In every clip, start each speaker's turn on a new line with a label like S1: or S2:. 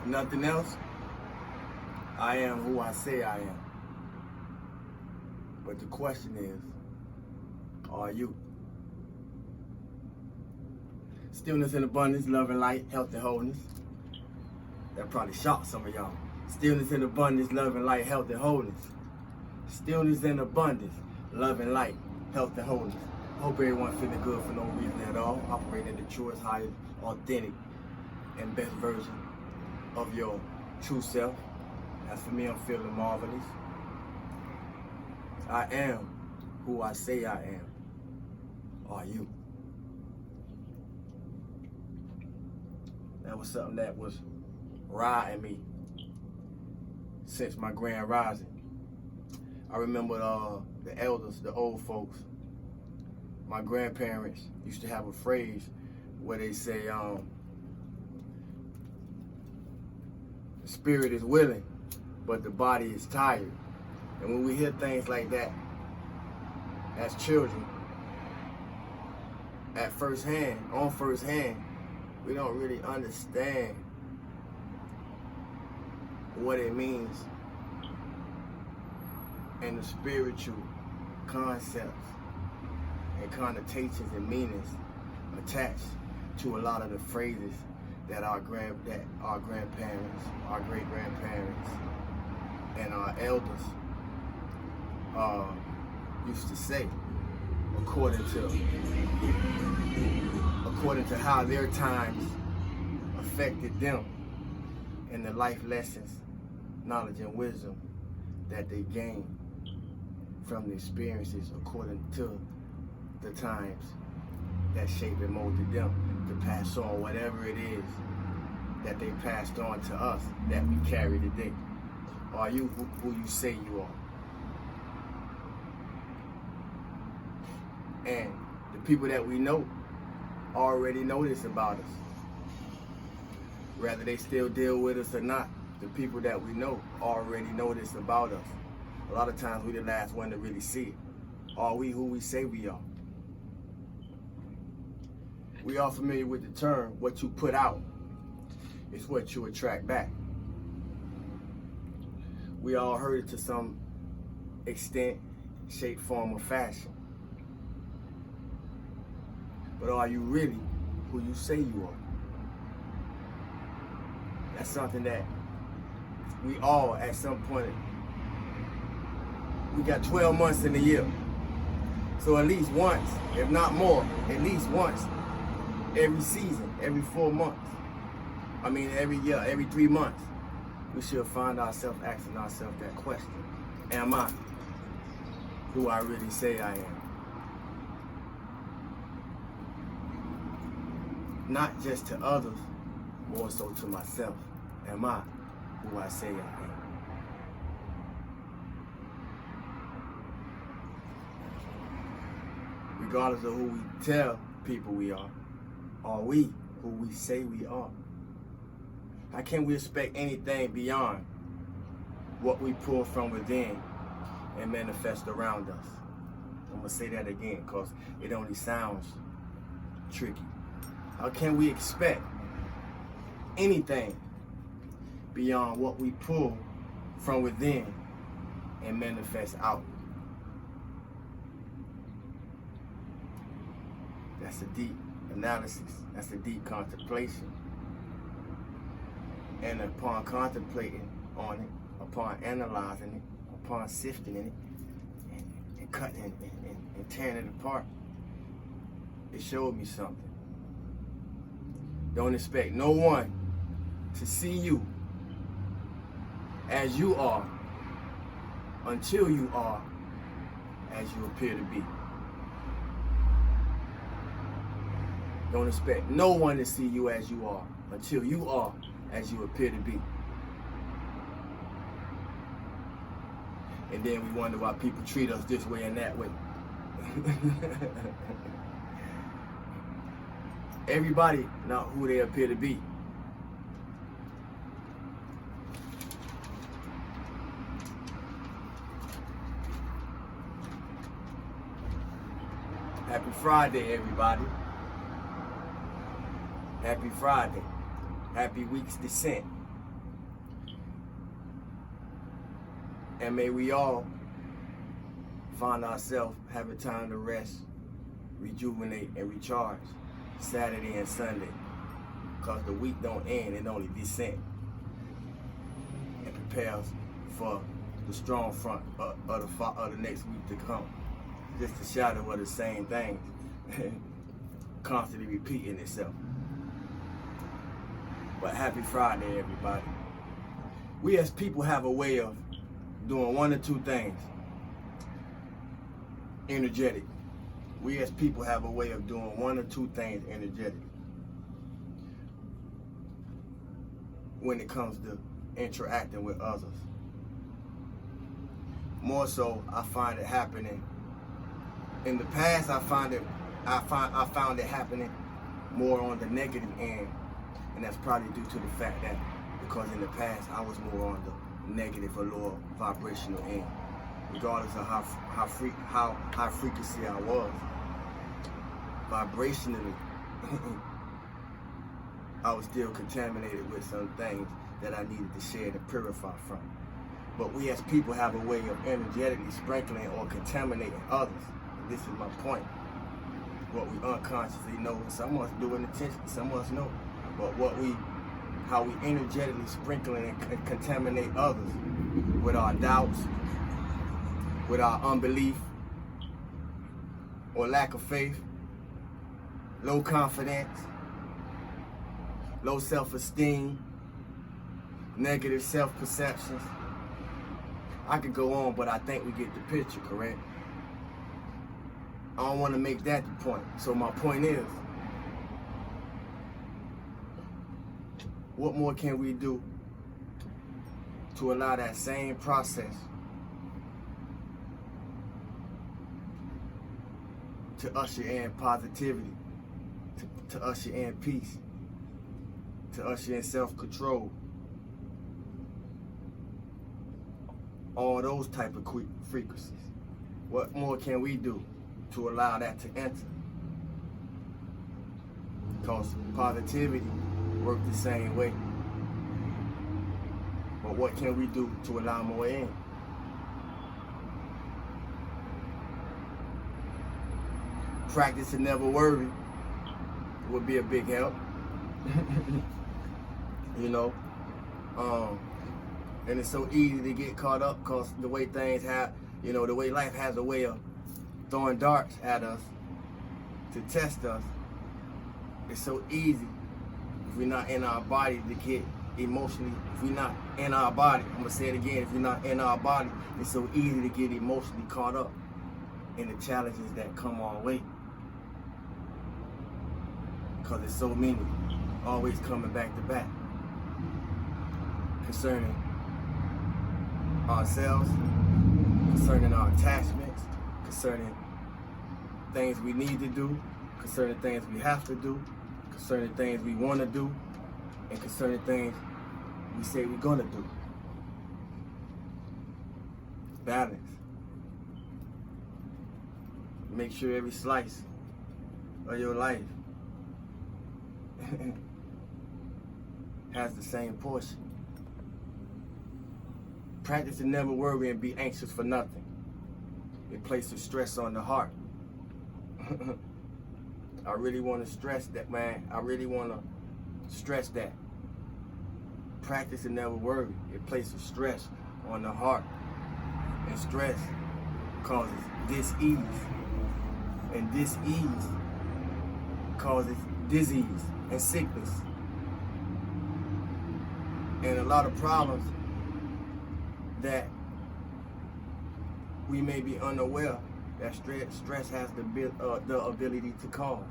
S1: If nothing else, I am who I say I am. But the question is, are you? Stillness and abundance, love and light, health and wholeness. That probably shocked some of y'all. Stillness and abundance, love and light, health and wholeness. Stillness and abundance, love and light, health and wholeness. Hope everyone feeling good for no reason at all. Operating in the truest, highest, authentic, and best version of your true self. As for me, I'm feeling marvelous. I am who I say I am. Are you? That was something that was riding me since my grand rising. I remember the elders, the old folks, my grandparents used to have a phrase where they say, the spirit is willing, but the body is tired. And when we hear things like that, as children, on first hand, we don't really understand what it means and the spiritual concepts and connotations and meanings attached to a lot of the phrases that our grandparents, our great-grandparents, and our elders used to say, according to how their times affected them and the life lessons, knowledge, and wisdom that they gained from the experiences according to the times that shaped and molded them to pass on whatever it is that they passed on to us that we carry today. Are you who you say you are? And the people that we know already know this about us. Whether they still deal with us or not, the people that we know already know this about us. A lot of times we're the last one to really see it. Are we who we say we are? We are familiar with the term, what you put out is what you attract back. We all heard it to some extent, shape, form, or fashion. But are you really who you say you are? That's something that we all, at some point, we got 12 months in the year. So at least once, if not more, at least once, every season, every 4 months, every year, every 3 months, we should find ourselves asking ourselves that question. Am I who I really say I am? Not just to others, more so to myself. Am I who I say I am? Regardless of who we tell people we are we who we say we are? How can we expect anything beyond what we pull from within and manifest around us? I'm going to say that again because it only sounds tricky. How can we expect anything beyond what we pull from within and manifest out? That's a deep analysis. That's a deep contemplation. And upon contemplating on it, upon analyzing it, upon sifting in it, and cutting and tearing it apart, it showed me something. Don't expect no one to see you as you are until you are as you appear to be. Don't expect no one to see you as you are until you are as you appear to be. And then we wonder why people treat us this way and that way. Everybody not who they appear to be. Happy Friday, everybody. Happy Friday. Happy week's descent. And may we all find ourselves having time to rest, rejuvenate, and recharge Saturday and Sunday. Because the week don't end, it only descent. And prepares for the strong front of the next week to come. Just a shadow of the same thing, constantly repeating itself. But happy Friday, everybody. We as people have a way of doing one or two things. Energetic. We as people have a way of doing one or two things energetic. When it comes to interacting with others. More so, I find it happening. In the past, I found it happening more on the negative end, and that's probably due to the fact that because in the past I was more on the negative or lower vibrational end, regardless of how high frequency I was. Vibrationally, I was still contaminated with some things that I needed to shed and purify from. But we as people have a way of energetically sprinkling or contaminating others. And this is my point. What we unconsciously know, and some of us do it intentionally, some of us know. But how we energetically sprinkle and contaminate others with our doubts, with our unbelief, or lack of faith, low confidence, low self-esteem, negative self-perceptions. I could go on, but I think we get the picture, correct? I don't want to make that the point. So my point is, what more can we do to allow that same process to usher in positivity, to usher in peace, to usher in self-control, all those type of frequencies? What more can we do to allow that to enter? Because positivity works the same way. But what can we do to allow more in? Practice and never worry would be a big help. You know, and it's so easy to get caught up because the way things have, you know, the way life has a way of throwing darts at us to test us. It's so easy if we're not in our body to get emotionally, if we're not in our body, I'm gonna say it again, if we're not in our body, it's so easy to get emotionally caught up in the challenges that come our way. Because there's so many, always coming back to back, concerning ourselves, concerning our attachments, concerning things we need to do, concerning things we have to do, concerning things we want to do, and concerning things we say we're gonna do. Balance. Make sure every slice of your life has the same portion. Practice to never worry and be anxious for nothing. It places stress on the heart. I really want to stress that, man. I really want to stress that. Practice and never worry. It places stress on the heart. And stress causes dis-ease. And dis-ease causes disease and sickness. And a lot of problems that we may be unaware that stress has the ability to cause.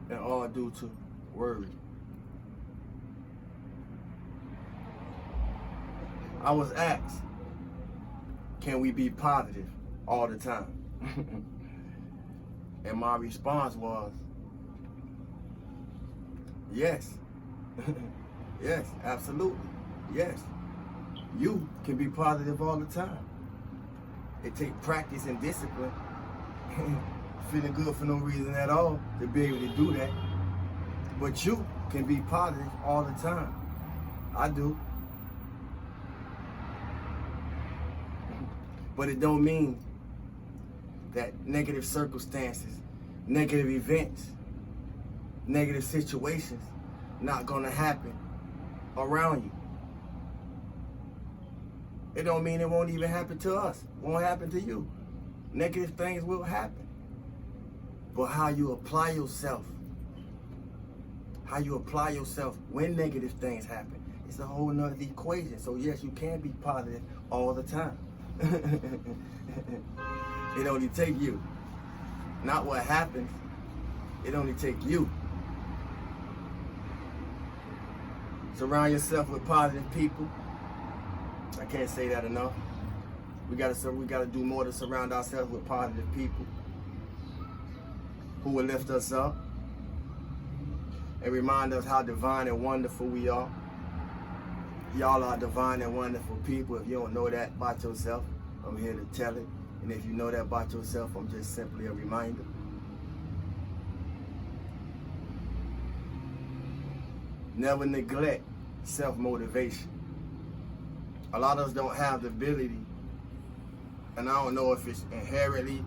S1: And all due to worry. I was asked, can we be positive all the time? And my response was, yes. Yes, absolutely. Yes. You can be positive all the time. It takes practice and discipline, feeling good for no reason at all, to be able to do that. But you can be positive all the time. I do. But it don't mean that negative circumstances, negative events, negative situations not gonna happen around you. It don't mean it won't even happen to us. It won't happen to you. Negative things will happen. But how you apply yourself, when negative things happen, it's a whole nother equation. So yes, you can be positive all the time. It only take you. Not what happens. It only take you. Surround yourself with positive people. I can't say that enough. We gotta do more to surround ourselves with positive people who will lift us up and remind us how divine and wonderful we are. Y'all are divine and wonderful people. If you don't know that about yourself, I'm here to tell it. And if you know that about yourself, I'm just simply a reminder. Never neglect self-motivation. A lot of us don't have the ability, and I don't know if it's inherently,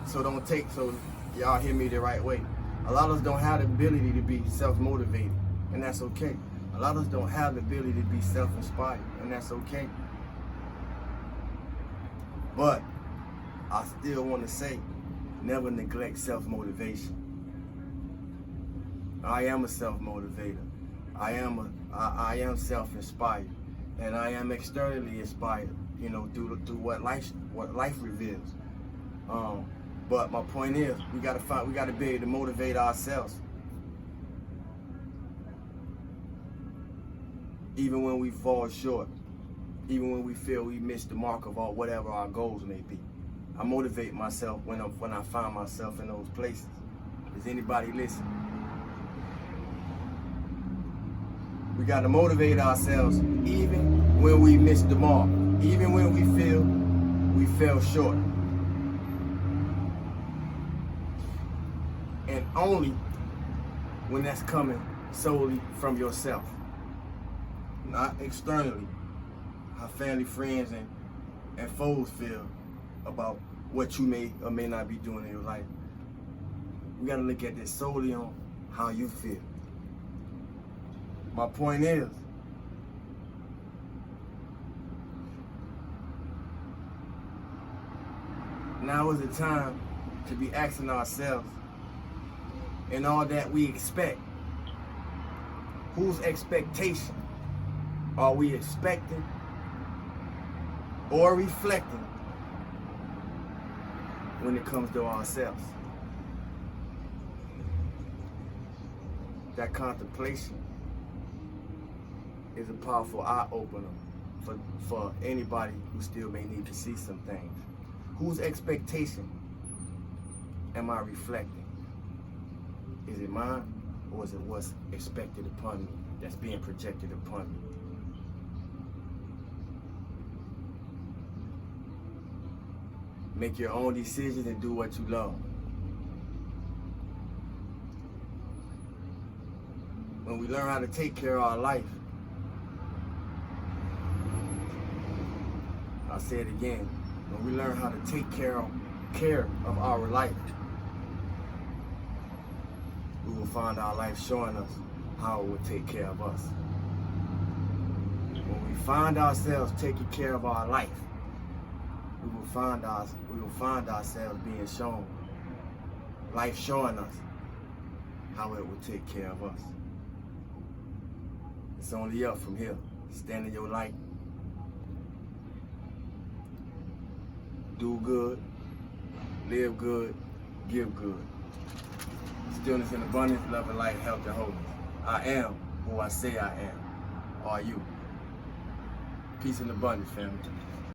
S1: so y'all hear me the right way. A lot of us don't have the ability to be self-motivated, and that's okay. A lot of us don't have the ability to be self-inspired, and that's okay. But I still want to say, never neglect self-motivation. I am a self-motivator. I am self-inspired, and I am externally inspired. You know, through what life reveals. But my point is, we gotta be able to motivate ourselves, even when we fall short, even when we feel we missed the mark of whatever our goals may be. I motivate myself when I find myself in those places. Is anybody listening? We got to motivate ourselves even when we miss the mark, even when we feel we fell short. And only when that's coming solely from yourself, not externally, how family, friends, and foes feel about what you may or may not be doing in your life. We got to look at this solely on how you feel. My point is, now is the time to be asking ourselves, in all that we expect, whose expectation are we expecting or reflecting when it comes to ourselves? That contemplation is a powerful eye-opener for anybody who still may need to see some things. Whose expectation am I reflecting? Is it mine, or is it what's expected upon me, that's being projected upon me? Make your own decisions and do what you love. When we learn how to take care of our life, I'll say it again, when we learn how to take care of our life, we will find our life showing us how it will take care of us. When we find ourselves taking care of our life, we will find ourselves being shown, life showing us how it will take care of us. It's only up from here. Stand in your light. Do good, live good, give good. Stillness and abundance, love and light, health and wholeness. I am who I say I am. Are you? Peace and abundance, family.